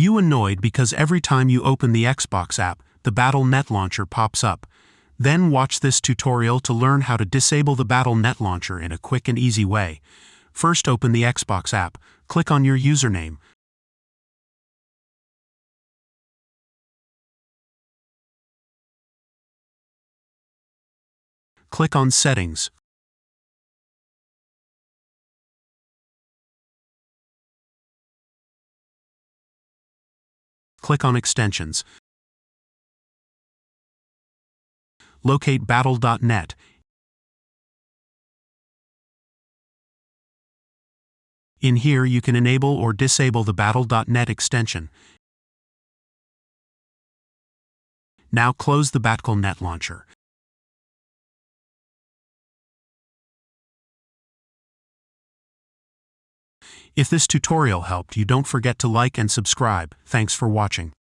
you annoyed because every time you open the Xbox app, the Battle.net launcher pops up? Then watch this tutorial to learn how to disable the Battle.net launcher in a quick and easy way. First, open the Xbox app, click on your username. Click on Settings. Click on Extensions. Locate Battle.net. In here you can enable or disable the Battle.net extension. Now close the Battle.net launcher. If this tutorial helped you, don't forget to like and subscribe. Thanks for watching.